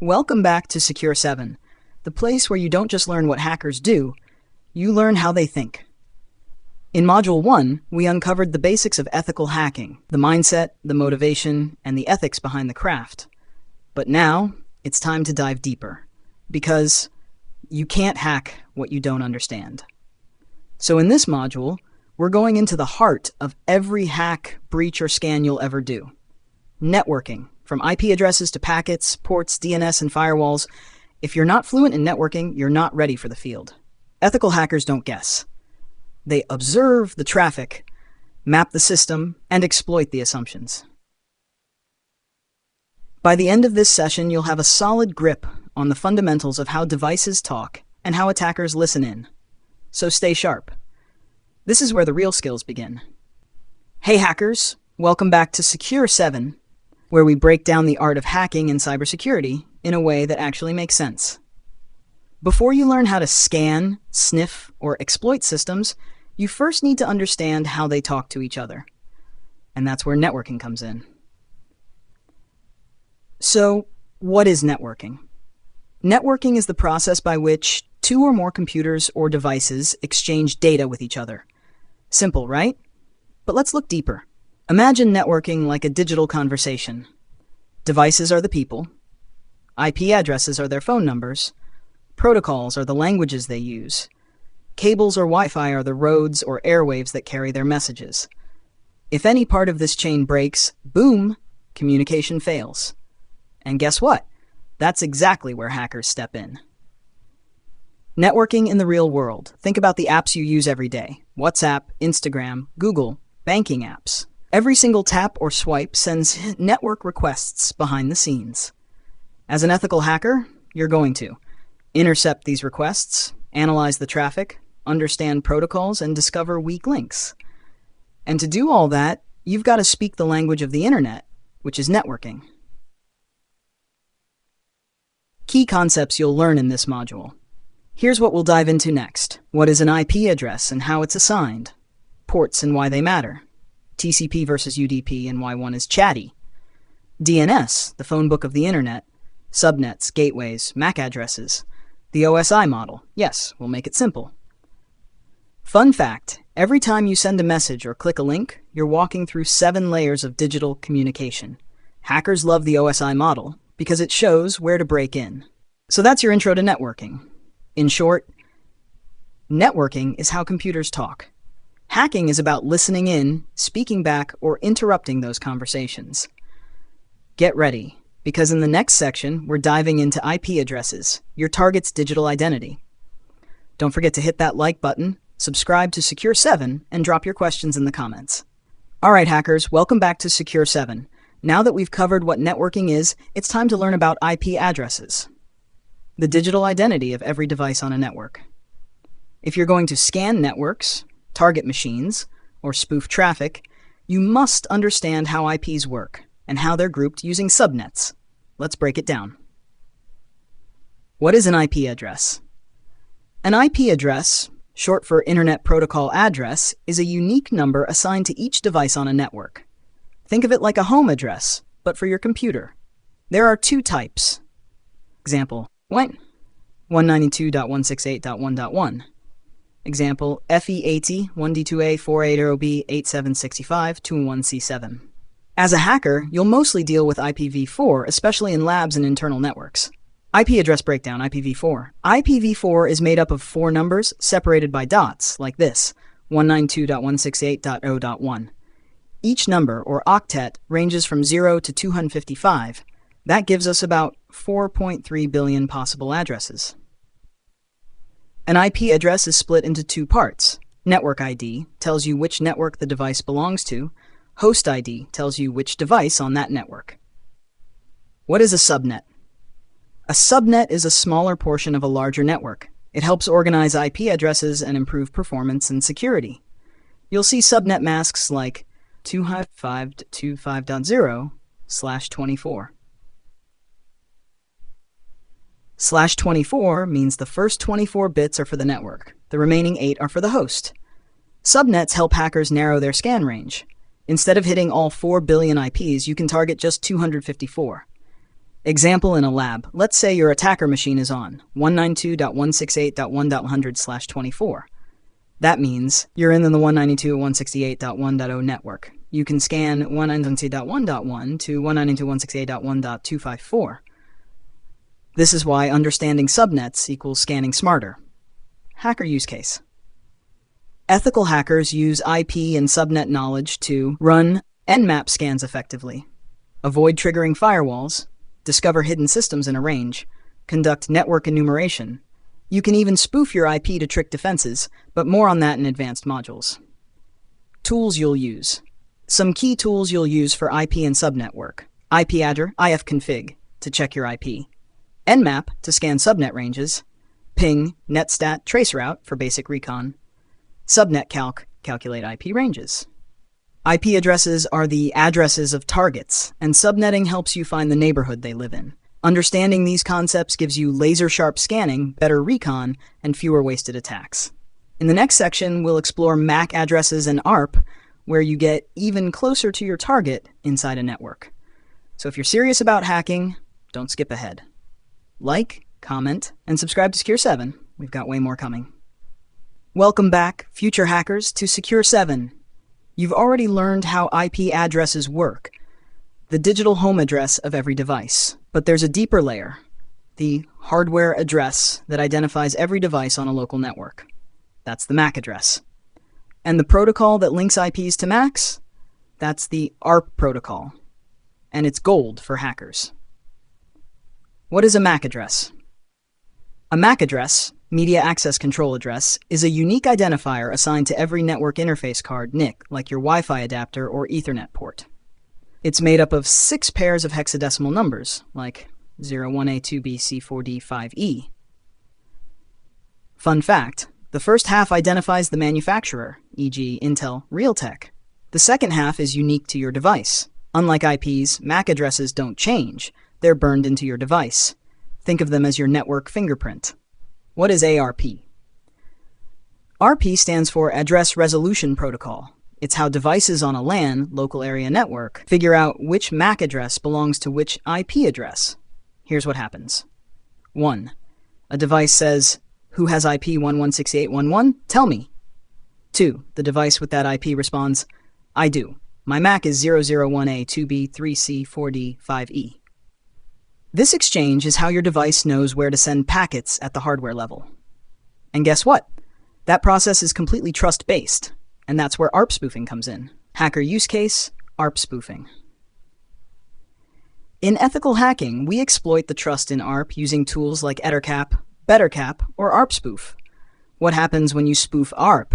Welcome back to Secure 7, the place where you don't just learn what hackers do, you learn how they think. In Module 1, we uncovered the basics of ethical hacking, the mindset, the motivation, and the ethics behind the craft. But now, it's time to dive deeper, because you can't hack what you don't understand. So in this module, we're going into the heart of every hack, breach, or scan you'll ever do. Networking, from IP addresses to packets, ports, DNS, and firewalls. If you're not fluent in networking, you're not ready for the field. Ethical hackers don't guess. They observe the traffic, map the system, and exploit the assumptions. By the end of this session, you'll have a solid grip on the fundamentals of how devices talk and how attackers listen in. So stay sharp. This is where the real skills begin. Hey hackers, welcome back to Secure 7, where we break down the art of hacking and cybersecurity in a way that actually makes sense. Before you learn how to scan, sniff, or exploit systems, you first need to understand how they talk to each other. And that's where networking comes in. So, what is networking? Networking is the process by which two or more computers or devices exchange data with each other. Simple, right? But let's look deeper. Imagine networking like a digital conversation. Devices are the people. IP addresses are their phone numbers. Protocols are the languages they use. Cables or Wi-Fi are the roads or airwaves that carry their messages. If any part of this chain breaks, boom, communication fails. And guess what? That's exactly where hackers step in. Networking in the real world. Think about the apps you use every day. WhatsApp, Instagram, Google, banking apps. Every single tap or swipe sends network requests behind the scenes. As an ethical hacker, you're going to intercept these requests, analyze the traffic, understand protocols, and discover weak links. And to do all that, you've got to speak the language of the internet, which is networking. Key concepts you'll learn in this module. Here's what we'll dive into next. What is an IP address and how it's assigned? Ports and why they matter. TCP versus UDP and why one is chatty. DNS, the phone book of the internet. Subnets, gateways, MAC addresses. The OSI model. Yes, we'll make it simple. Fun fact, every time you send a message or click a link, you're walking through 7 layers of digital communication. Hackers love the OSI model because it shows where to break in. So that's your intro to networking. In short, networking is how computers talk. Hacking is about listening in, speaking back, or interrupting those conversations. Get ready, because in the next section, we're diving into IP addresses, your target's digital identity. Don't forget to hit that like button, subscribe to Secure 7, and drop your questions in the comments. All right, hackers, welcome back to Secure 7. Now that we've covered what networking is, it's time to learn about IP addresses, the digital identity of every device on a network. If you're going to scan networks, target machines, or spoof traffic, you must understand how IPs work and how they're grouped using subnets. Let's break it down. What is an IP address? An IP address, short for Internet Protocol Address, is a unique number assigned to each device on a network. Think of it like a home address, but for your computer. There are 2 types. Example, 192.168.1.1. Example, FE80 1D2A 480B 8765 211C7. As a hacker, you'll mostly deal with IPv4, especially in labs and internal networks. IP address breakdown, IPv4. IPv4 is made up of 4 numbers separated by dots, like this, 192.168.0.1. Each number, or octet, ranges from 0 to 255. That gives us about 4.3 billion possible addresses. An IP address is split into 2 parts. Network ID tells you which network the device belongs to. Host ID tells you which device on that network. What is a subnet? A subnet is a smaller portion of a larger network. It helps organize IP addresses and improve performance and security. You'll see subnet masks like 255.25.0/24. /24 means the first 24 bits are for the network. The remaining 8 are for the host. Subnets help hackers narrow their scan range. Instead of hitting all 4 billion IPs, you can target just 254. Example in a lab. Let's say your attacker machine is on 192.168.1.100/24. That means you're in the 192.168.1.0 network. You can scan 192.1.1 to 192.168.1.254. This is why understanding subnets equals scanning smarter. Hacker use case. Ethical hackers use IP and subnet knowledge to run Nmap scans effectively, avoid triggering firewalls, discover hidden systems in a range, conduct network enumeration. You can even spoof your IP to trick defenses, but more on that in advanced modules. Tools you'll use. Some key tools you'll use for IP and subnet work. IPAddr, ifconfig, to check your IP. Nmap, to scan subnet ranges. Ping, netstat, traceroute, for basic recon. Subnetcalc, calculate IP ranges. IP addresses are the addresses of targets, and subnetting helps you find the neighborhood they live in. Understanding these concepts gives you laser-sharp scanning, better recon, and fewer wasted attacks. In the next section, we'll explore MAC addresses and ARP, where you get even closer to your target inside a network. So if you're serious about hacking, don't skip ahead. Like, comment, and subscribe to Secure 7. We've got way more coming. Welcome back, future hackers, to Secure 7. You've already learned how IP addresses work, the digital home address of every device. But there's a deeper layer, the hardware address that identifies every device on a local network. That's the MAC address. And the protocol that links IPs to MACs? That's the ARP protocol. And it's gold for hackers. What is a MAC address? A MAC address, Media Access Control Address, is a unique identifier assigned to every network interface card NIC, like your Wi-Fi adapter or Ethernet port. It's made up of 6 pairs of hexadecimal numbers, like 01A2B C4D5E. Fun fact, the first half identifies the manufacturer, e.g. Intel, Realtek. The second half is unique to your device. Unlike IPs, MAC addresses don't change. They're burned into your device. Think of them as your network fingerprint. What is ARP? ARP stands for Address Resolution Protocol. It's how devices on a LAN, local area network, figure out which MAC address belongs to which IP address. Here's what happens. 1. A device says, "Who has IP 1168.11? Tell me." 2. The device with that IP responds, "I do. My MAC is 001A2B3C4D5E." This exchange is how your device knows where to send packets at the hardware level. And guess what? That process is completely trust-based, and that's where ARP spoofing comes in. Hacker use case, ARP spoofing. In ethical hacking, we exploit the trust in ARP using tools like EtherCap, BetterCap, or ARP spoof. What happens when you spoof ARP?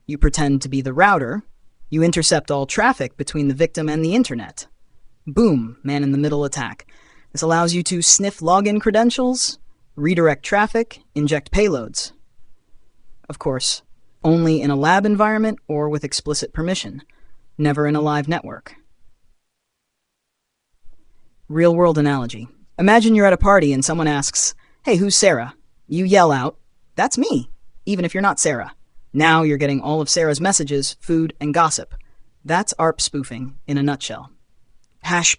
You pretend to be the router. You intercept all traffic between the victim and the internet. Boom, man-in-the-middle attack. This allows you to sniff login credentials, redirect traffic, inject payloads. Of course, only in a lab environment or with explicit permission, never in a live network. Real-world analogy. Imagine you're at a party and someone asks, "Hey, who's Sarah?" You yell out, "That's me," even if you're not Sarah. Now you're getting all of Sarah's messages, food, and gossip. That's ARP spoofing in a nutshell. Hash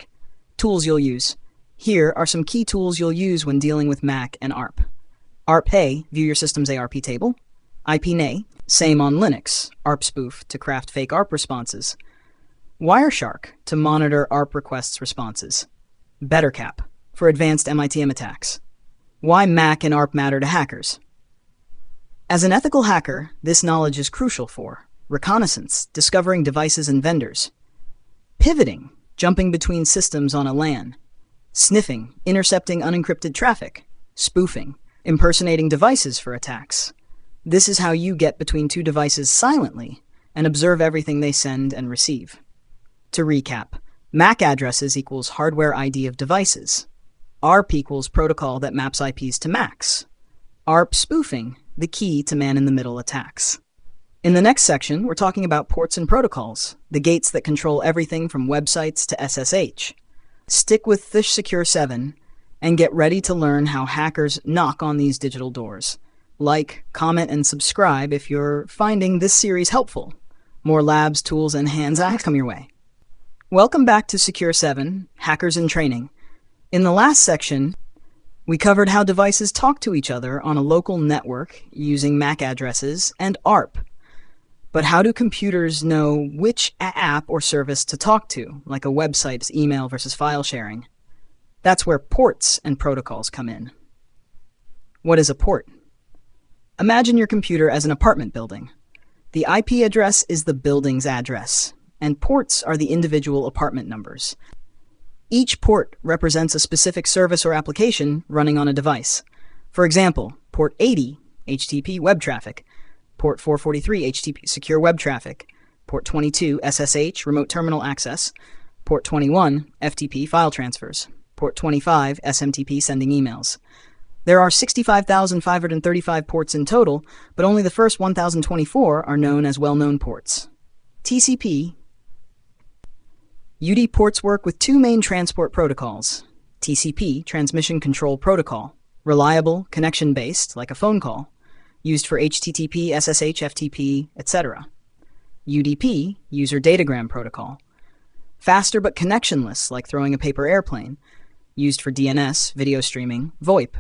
tools you'll use. Here are some key tools you'll use when dealing with MAC and ARP. ARP-A, view your system's ARP table. IP-NA, same on Linux, ARP spoof to craft fake ARP responses. Wireshark, to monitor ARP requests responses. BetterCap, for advanced MITM attacks. Why MAC and ARP matter to hackers. As an ethical hacker, this knowledge is crucial for reconnaissance, discovering devices and vendors. Pivoting, jumping between systems on a LAN. Sniffing, intercepting unencrypted traffic. Spoofing, impersonating devices for attacks. This is how you get between two devices silently and observe everything they send and receive. To recap, MAC addresses equals hardware ID of devices. ARP equals protocol that maps IPs to MACs. ARP spoofing, the key to man-in-the-middle attacks. In the next section, we're talking about ports and protocols, the gates that control everything from websites to SSH. Stick with the Secure 7 and get ready to learn how hackers knock on these digital doors. Like, comment, and subscribe if you're finding this series helpful. More labs, tools, and hands-on come your way. Welcome back to Secure 7, Hackers in Training. In the last section, we covered how devices talk to each other on a local network using MAC addresses and ARP. But how do computers know which app or service to talk to, like a website's email versus file sharing? That's where ports and protocols come in. What is a port? Imagine your computer as an apartment building. The IP address is the building's address, and ports are the individual apartment numbers. Each port represents a specific service or application running on a device. For example, port 80, HTTP web traffic, port 443, HTTP secure web traffic, port 22, SSH remote terminal access, port 21, FTP file transfers, port 25, SMTP sending emails. There are 65,535 ports in total, but only the first 1,024 are known as well-known ports. TCP UD ports work with two main transport protocols. TCP, Transmission Control Protocol, reliable, connection-based, like a phone call, used for HTTP, SSH, FTP, etc. UDP, User Datagram Protocol, faster but connectionless, like throwing a paper airplane, used for DNS, video streaming, VoIP.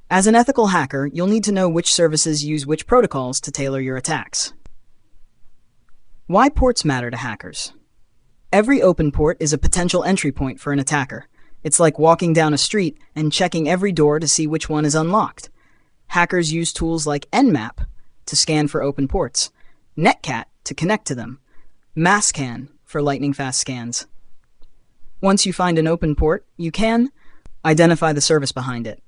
As an ethical hacker, you'll need to know which services use which protocols to tailor your attacks. Why ports matter to hackers? Every open port is a potential entry point for an attacker. It's like walking down a street and checking every door to see which one is unlocked. Hackers use tools like Nmap to scan for open ports, Netcat to connect to them, Masscan for lightning-fast scans. Once you find an open port, you can identify the service behind it,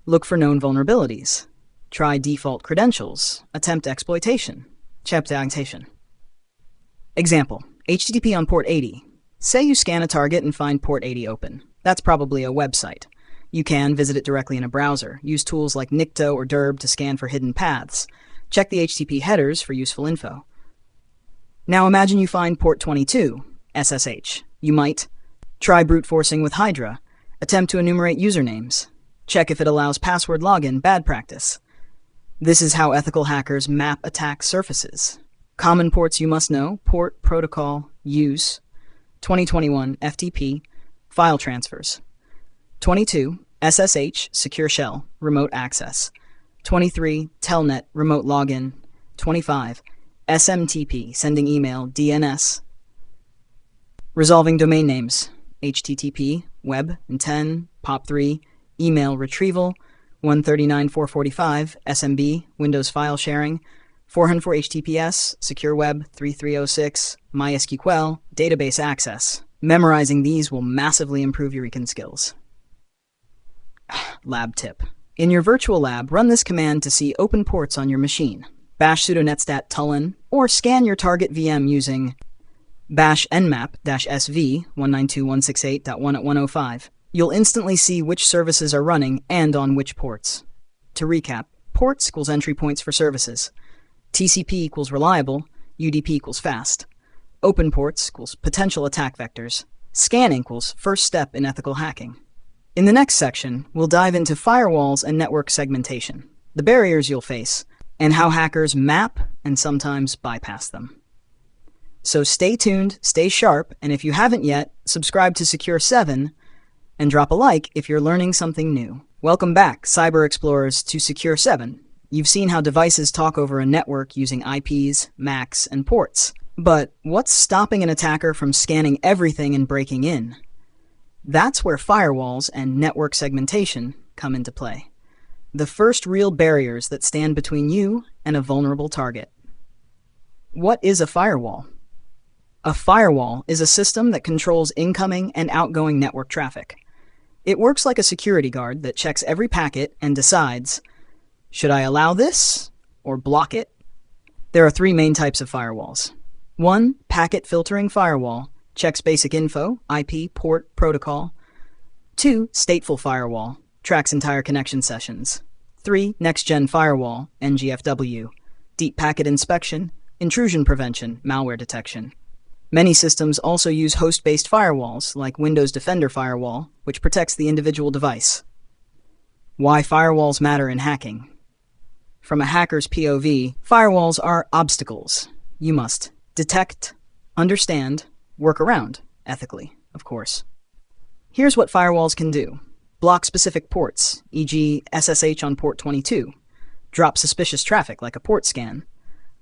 look for known vulnerabilities, try default credentials, attempt exploitation, chaptation. Example. HTTP on port 80. Say you scan a target and find port 80 open. That's probably a website. You can visit it directly in a browser, use tools like Nikto or Derb to scan for hidden paths, check the HTTP headers for useful info. Now imagine you find port 22, SSH. You might try brute forcing with Hydra, attempt to enumerate usernames, check if it allows password login, bad practice. This is how ethical hackers map attack surfaces. Common ports you must know: port, protocol, use, 2021, FTP, file transfers, 22, SSH, secure shell, remote access, 23, telnet, remote login, 25, SMTP, sending email, DNS, resolving domain names, HTTP, web, and 10, POP3, email retrieval, 139.445, SMB, Windows file sharing, 404 HTTPS, Secure Web, 3306, MySQL, database access. Memorizing these will massively improve your recon skills. Lab tip. In your virtual lab, run this command to see open ports on your machine. Bash sudo netstat tulin, or scan your target VM using bash nmap-sv 192.168.1.105. You'll instantly see which services are running and on which ports. To recap, ports equals entry points for services. TCP equals reliable, UDP equals fast. Open ports equals potential attack vectors. Scan equals first step in ethical hacking. In the next section, we'll dive into firewalls and network segmentation, the barriers you'll face, and how hackers map and sometimes bypass them. So stay tuned, stay sharp, and if you haven't yet, subscribe to Secure 7 and drop a like if you're learning something new. Welcome back, cyber explorers, to Secure 7. You've seen how devices talk over a network using IPs, MACs, and ports. But what's stopping an attacker from scanning everything and breaking in? That's where firewalls and network segmentation come into play. The first real barriers that stand between you and a vulnerable target. What is a firewall? A firewall is a system that controls incoming and outgoing network traffic. It works like a security guard that checks every packet and decides, should I allow this or block it? There are three main types of firewalls. 1. Packet filtering firewall, checks basic info, IP, port, protocol. 2. Stateful firewall, tracks entire connection sessions. 3. Next-gen firewall, NGFW, deep packet inspection, intrusion prevention, malware detection. Many systems also use host-based firewalls, like Windows Defender Firewall, which protects the individual device. Why firewalls matter in hacking. From a hacker's POV, firewalls are obstacles you must detect, understand, work around, ethically, of course. Here's what firewalls can do. Block specific ports, e.g. SSH on port 22. Drop suspicious traffic like a port scan.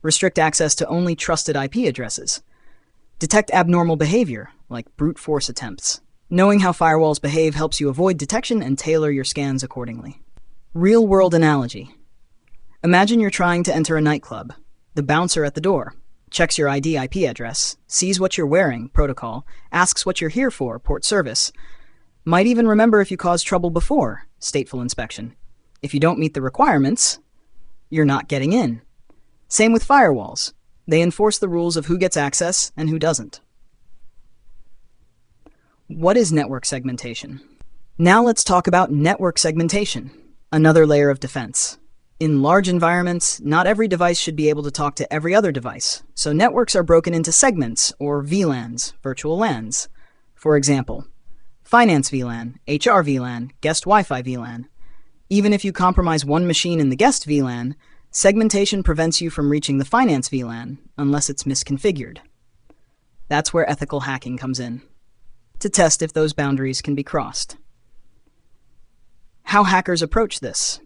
Restrict access to only trusted IP addresses. Detect abnormal behavior, like brute force attempts. Knowing how firewalls behave helps you avoid detection and tailor your scans accordingly. Real-world analogy. Imagine you're trying to enter a nightclub. The bouncer at the door checks your ID IP address, sees what you're wearing, protocol, asks what you're here for, port service. Might even remember if you caused trouble before, stateful inspection. If you don't meet the requirements, you're not getting in. Same with firewalls. They enforce the rules of who gets access and who doesn't. What is network segmentation? Now let's talk about network segmentation, another layer of defense. In large environments, not every device should be able to talk to every other device, so networks are broken into segments, or VLANs, virtual LANs. For example, Finance VLAN, HR VLAN, Guest Wi-Fi VLAN. Even if you compromise one machine in the Guest VLAN, segmentation prevents you from reaching the Finance VLAN unless it's misconfigured. That's where ethical hacking comes in, to test if those boundaries can be crossed. How hackers approach this.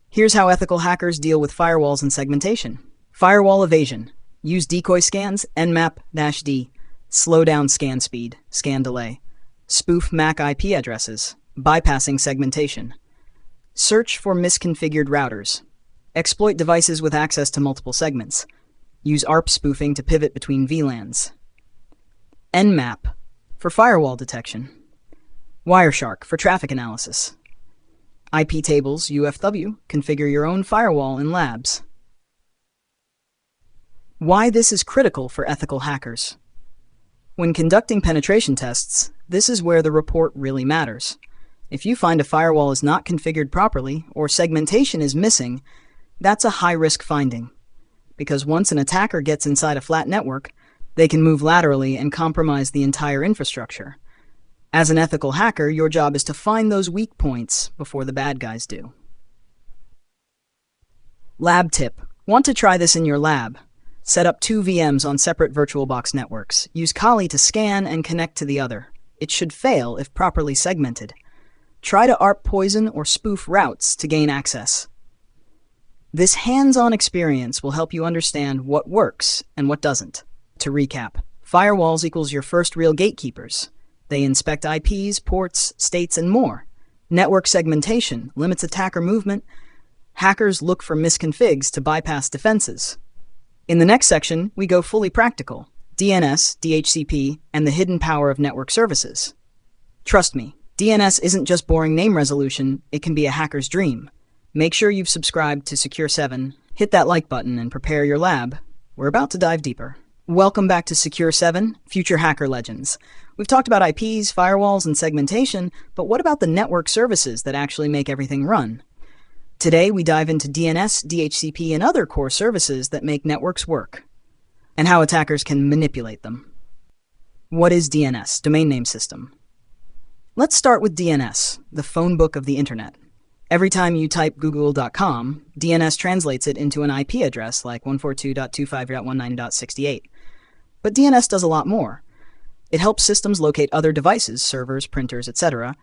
Here's how ethical hackers deal with firewalls and segmentation. Firewall evasion. Use decoy scans, Nmap-D. Slow down scan speed, scan delay. Spoof MAC IP addresses, bypassing segmentation. Search for misconfigured routers. Exploit devices with access to multiple segments. Use ARP spoofing to pivot between VLANs. Nmap for firewall detection. Wireshark for traffic analysis. IP tables, UFW, configure your own firewall in labs. Why this is critical for ethical hackers. When conducting penetration tests, this is where the report really matters. If you find a firewall is not configured properly or segmentation is missing, that's a high-risk finding. Because once an attacker gets inside a flat network, they can move laterally and compromise the entire infrastructure. As an ethical hacker, your job is to find those weak points before the bad guys do. Lab tip. Want to try this in your lab? Set up 2 VMs on separate VirtualBox networks. Use Kali to scan and connect to the other. It should fail if properly segmented. Try to ARP poison or spoof routes to gain access. This hands-on experience will help you understand what works and what doesn't. To recap, firewalls equals your first real gatekeepers. They inspect IPs, ports, states, and more. Network segmentation limits attacker movement. Hackers look for misconfigs to bypass defenses. In the next section, we go fully practical. DNS, DHCP, and the hidden power of network services. Trust me, DNS isn't just boring name resolution, it can be a hacker's dream. Make sure you've subscribed to Secure 7, hit that like button, and prepare your lab. We're about to dive deeper. Welcome back to Secure 7, Future Hacker Legends. We've talked about IPs, firewalls, and segmentation, but what about the network services that actually make everything run? Today, we dive into DNS, DHCP, and other core services that make networks work, and how attackers can manipulate them. What is DNS, Domain Name System? Let's start with DNS, the phone book of the internet. Every time you type google.com, DNS translates it into an IP address like 142.25.19.68. But DNS does a lot more. It helps systems locate other devices, servers, printers, etc.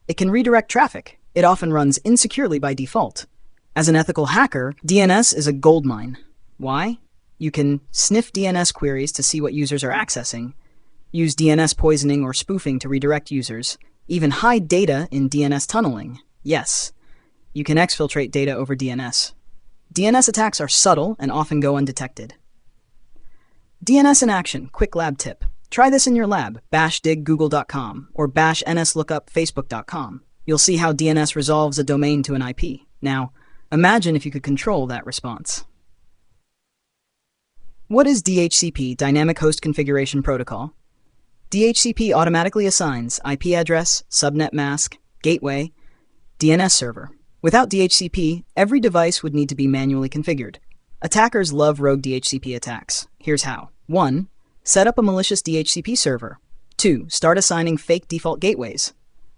It can redirect traffic. It often runs insecurely by default. As an ethical hacker, DNS is a goldmine. Why? You can sniff DNS queries to see what users are accessing, use DNS poisoning or spoofing to redirect users, even hide data in DNS tunneling. Yes, you can exfiltrate data over DNS. DNS attacks are subtle and often go undetected. DNS in action, quick lab tip. Try this in your lab, bash dig google.com or bash nslookup facebook.com. You'll see how DNS resolves a domain to an IP. Now, imagine if you could control that response. What is DHCP, Dynamic Host Configuration Protocol? DHCP automatically assigns IP address, subnet mask, gateway, DNS server. Without DHCP, every device would need to be manually configured. Attackers love rogue DHCP attacks. Here's how. 1. Set up a malicious DHCP server. 2. Start assigning fake default gateways.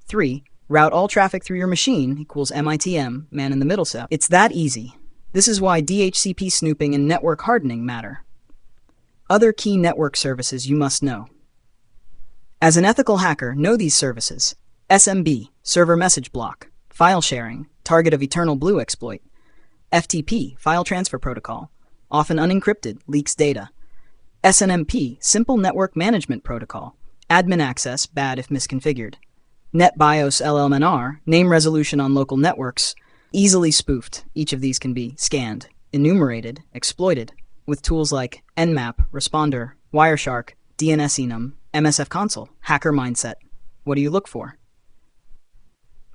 3. Route all traffic through your machine equals MITM, man-in-the-middle step. It's that easy. This is why DHCP snooping and network hardening matter. Other key network services you must know. As an ethical hacker, know these services: SMB, server message block; file sharing, target of eternal blue exploit; FTP, file transfer protocol, often unencrypted, leaks data; SNMP, simple network management protocol, admin access, bad if misconfigured; NetBIOS LLMNR, name resolution on local networks, easily spoofed. Each of these can be scanned, enumerated, exploited, with tools like Nmap, Responder, Wireshark, DNS Enum, MSF Console. Hacker mindset. What do you look for?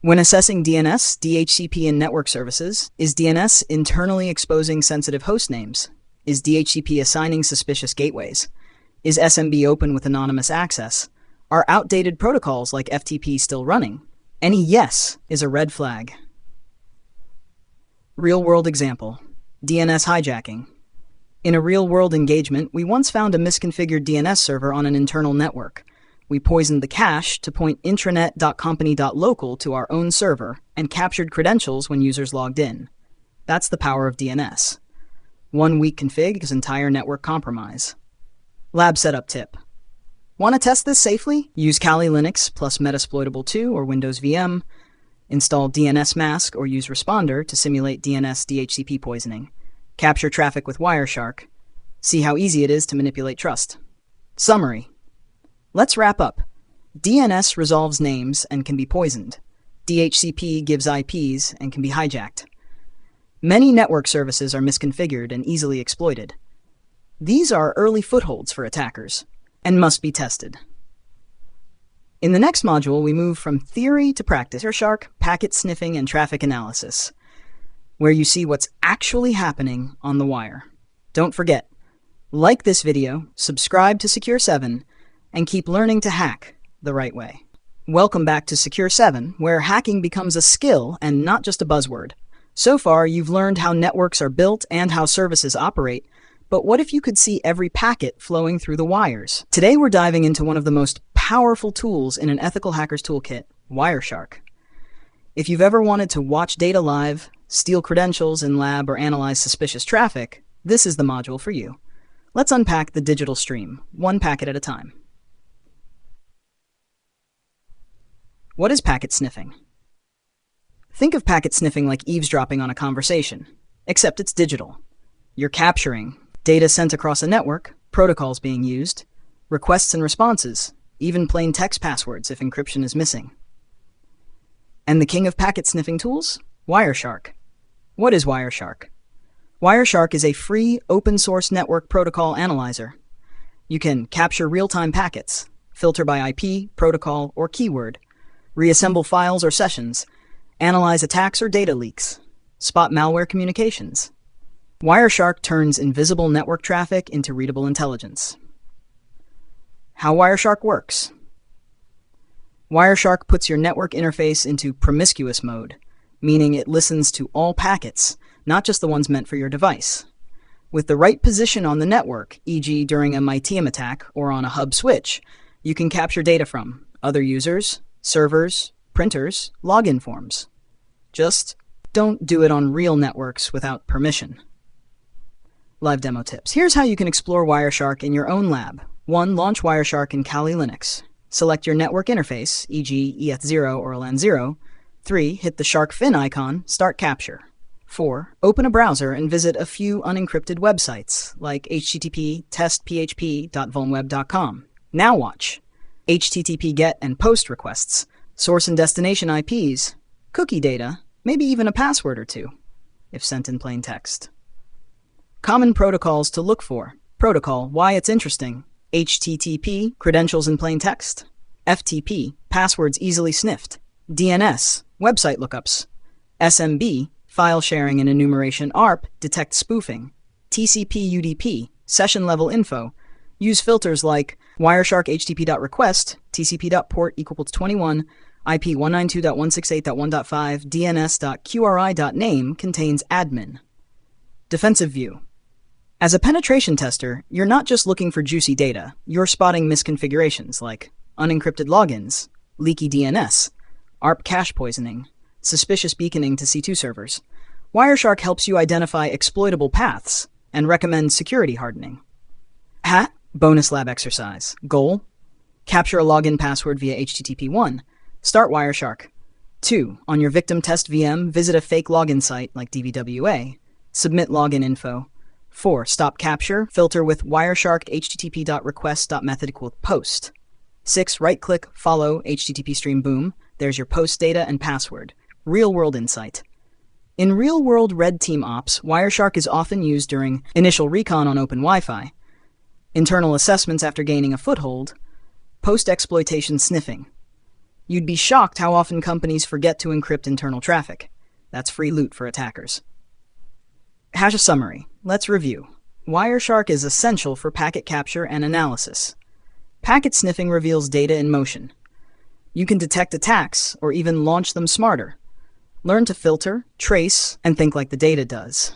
When assessing DNS, DHCP, and network services, is DNS internally exposing sensitive host names? Is DHCP assigning suspicious gateways? Is SMB open with anonymous access? Are outdated protocols like FTP still running? Any yes is a red flag. Real-world example: DNS hijacking. In a real-world engagement, we once found a misconfigured DNS server on an internal network. We poisoned the cache to point intranet.company.local to our own server and captured credentials when users logged in. That's the power of DNS. One weak config is entire network compromise. Lab setup tip. Want to test this safely? Use Kali Linux plus Metasploitable 2 or Windows VM. Install DNS Mask or use Responder to simulate DNS DHCP poisoning. Capture traffic with Wireshark. See how easy it is to manipulate trust. Summary. Let's wrap up. DNS resolves names and can be poisoned. DHCP gives IPs and can be hijacked. Many network services are misconfigured and easily exploited. These are early footholds for attackers and must be tested. In the next module, we move from theory to practice. Wireshark, packet sniffing, and traffic analysis, where you see what's actually happening on the wire. Don't forget, like this video, subscribe to Secure 7, and keep learning to hack the right way. Welcome back to Secure 7, where hacking becomes a skill and not just a buzzword. So far, you've learned how networks are built and how services operate, but what if you could see every packet flowing through the wires? Today we're diving into one of the most powerful tools in an ethical hacker's toolkit, Wireshark. If you've ever wanted to watch data live, steal credentials in lab, or analyze suspicious traffic, this is the module for you. Let's unpack the digital stream, one packet at a time. What is packet sniffing? Think of packet sniffing like eavesdropping on a conversation, except it's digital. You're capturing data sent across a network, protocols being used, requests and responses, even plain text passwords if encryption is missing. And the king of packet sniffing tools? Wireshark. What is Wireshark? Wireshark is a free, open-source network protocol analyzer. You can capture real-time packets, filter by IP, protocol, or keyword, reassemble files or sessions, analyze attacks or data leaks, spot malware communications. Wireshark turns invisible network traffic into readable intelligence. How Wireshark works. Wireshark puts your network interface into promiscuous mode, meaning it listens to all packets, not just the ones meant for your device. With the right position on the network, e.g. during a MITM attack or on a hub switch, you can capture data from other users, servers, printers, login forms. Just don't do it on real networks without permission. Live demo tips. Here's how you can explore Wireshark in your own lab. 1. Launch Wireshark in Kali Linux. Select your network interface, e.g. ETH0 or LAN0. 3. Hit the shark fin icon, start capture. 4. Open a browser and visit a few unencrypted websites, like http testphp.vulnweb.com. Now watch. HTTP GET and POST requests, source and destination IPs, cookie data, maybe even a password or two, if sent in plain text. Common protocols to look for. Protocol, why it's interesting. HTTP, credentials in plain text. FTP, passwords easily sniffed. DNS, website lookups. SMB, file sharing and enumeration ARP, detect spoofing. TCP UDP, session level info. Use filters like Wireshark HTTP.request, TCP.port equal to 21, IP 192.168.1.5, DNS.QRI.name contains admin. Defensive view. As a penetration tester, you're not just looking for juicy data, you're spotting misconfigurations like unencrypted logins, leaky DNS, ARP cache poisoning, suspicious beaconing to C2 servers. Wireshark helps you identify exploitable paths and recommend security hardening. Bonus lab exercise. Goal: Capture a login password via HTTP. 1. Start Wireshark. 2. On your victim test VM, visit a fake login site like DVWA. Submit login info. 4. Stop capture. Filter with Wireshark http.request.method equal post. 6. Right-click, follow, HTTP stream, boom. There's your post data and password. Real-world insight. In real-world red team ops, Wireshark is often used during initial recon on open Wi-Fi, internal assessments after gaining a foothold, post-exploitation sniffing. You'd be shocked how often companies forget to encrypt internal traffic. That's free loot for attackers. Hash a summary. Let's review. Wireshark is essential for packet capture and analysis. Packet sniffing reveals data in motion. You can detect attacks or even launch them smarter. Learn to filter, trace, and think like the data does.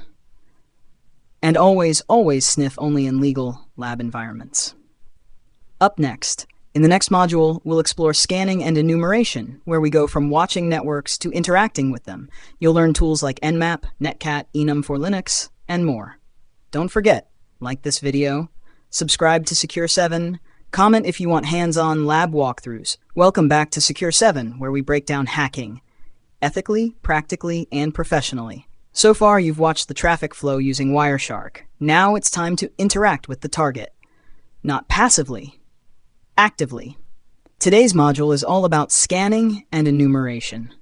And always sniff only in legal lab environments. Up next, in the next module, we'll explore scanning and enumeration, where we go from watching networks to interacting with them. You'll learn tools like Nmap, Netcat, enum for Linux, and more. Don't forget, like this video, subscribe to Secure 7, comment if you want hands-on lab walkthroughs. Welcome back to Secure 7, where we break down hacking, ethically, practically, and professionally. So far, you've watched the traffic flow using Wireshark. Now it's time to interact with the target. Not passively, actively. Today's module is all about scanning and enumeration,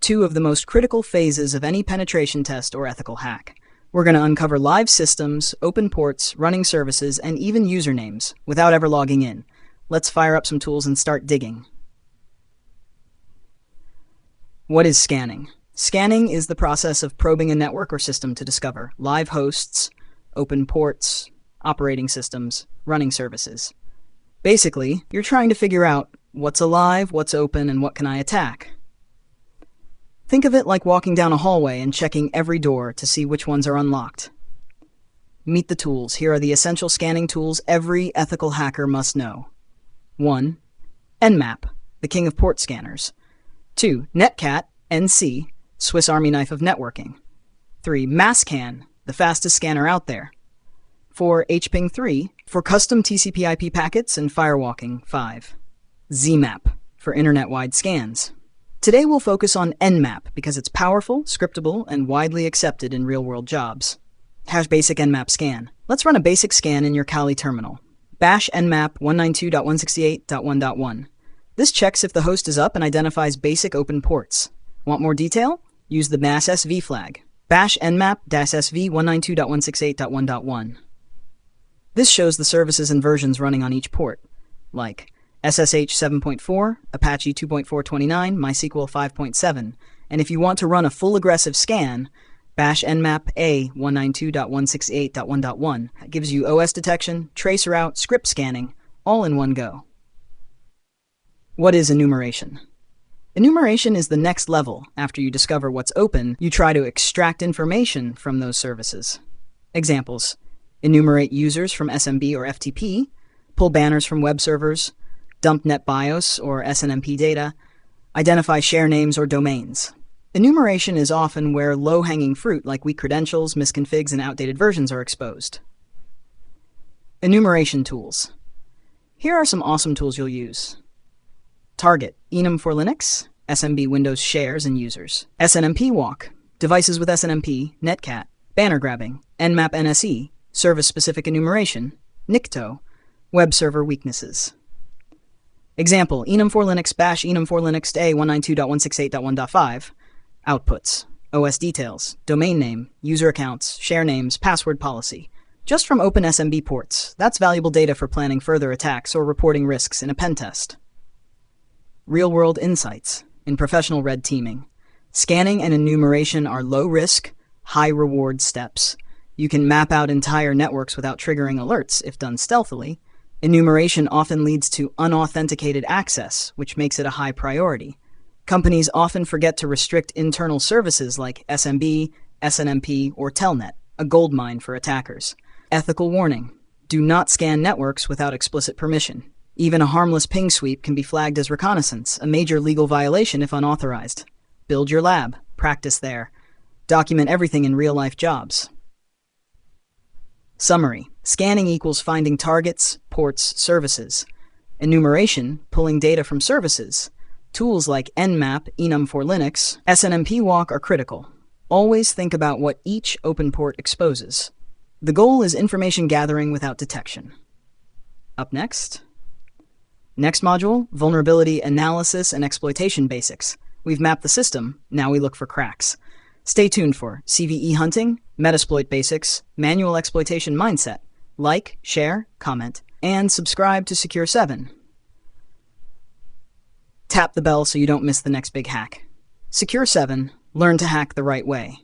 two of the most critical phases of any penetration test or ethical hack. We're going to uncover live systems, open ports, running services, and even usernames without ever logging in. Let's fire up some tools and start digging. What is scanning? Scanning is the process of probing a network or system to discover live hosts, open ports, operating systems, running services. Basically, you're trying to figure out what's alive, what's open, and what can I attack. Think of it like walking down a hallway and checking every door to see which ones are unlocked. Meet the tools. Here are the essential scanning tools every ethical hacker must know. 1. Nmap, the king of port scanners. 2. Netcat, NC, Swiss Army knife of networking. 3. Masscan, the fastest scanner out there. 4. HPing 3, for custom TCP IP packets and firewalking. 5. Zmap, for internet-wide scans. Today we'll focus on Nmap because it's powerful, scriptable, and widely accepted in real-world jobs. Hash basic Nmap scan. Let's run a basic scan in your Kali terminal. Bash nmap 192.168.1.1. This checks if the host is up and identifies basic open ports. Want more detail? Use the mass-sv flag. Bash nmap-sv 192.168.1.1. This shows the services and versions running on each port, like SSH 7.4, Apache 2.429, MySQL 5.7, and if you want to run a full aggressive scan, bash nmap a 192.168.1.1. That gives you OS detection, trace route, script scanning, all in one go. What is enumeration? Enumeration is the next level. After you discover what's open, you try to extract information from those services. Examples: enumerate users from SMB or FTP, pull banners from web servers, dump NetBIOS or SNMP data, identify share names or domains. Enumeration is often where low-hanging fruit like weak credentials, misconfigs, and outdated versions are exposed. Enumeration tools. Here are some awesome tools you'll use. Target, enum for Linux, SMB Windows shares and users. SNMP walk, devices with SNMP, Netcat, banner grabbing, Nmap NSE, service-specific enumeration, Nikto, web server weaknesses. Example, enum for Linux bash enum for Linux a 192.168.1.5. Outputs, OS details, domain name, user accounts, share names, password policy. Just from open SMB ports. That's valuable data for planning further attacks or reporting risks in a pen test. Real-world insights in professional red teaming. Scanning and enumeration are low-risk, high-reward steps. You can map out entire networks without triggering alerts if done stealthily. Enumeration often leads to unauthenticated access, which makes it a high priority. Companies often forget to restrict internal services like SMB, SNMP, or Telnet, a goldmine for attackers. Ethical warning: do not scan networks without explicit permission. Even a harmless ping sweep can be flagged as reconnaissance, a major legal violation if unauthorized. Build your lab, practice there. Document everything in real-life jobs. Summary: scanning equals finding targets, ports, services. Enumeration, pulling data from services. Tools like Nmap, enum for Linux, SNMP walk are critical. Always think about what each open port exposes. The goal is information gathering without detection. Up next module, vulnerability analysis and exploitation basics. We've mapped the system, now we look for cracks. Stay tuned for CVE hunting, Metasploit basics, manual exploitation mindset. Like, share, comment, and subscribe to Secure 7. Tap the bell so you don't miss the next big hack. Secure 7, learn to hack the right way.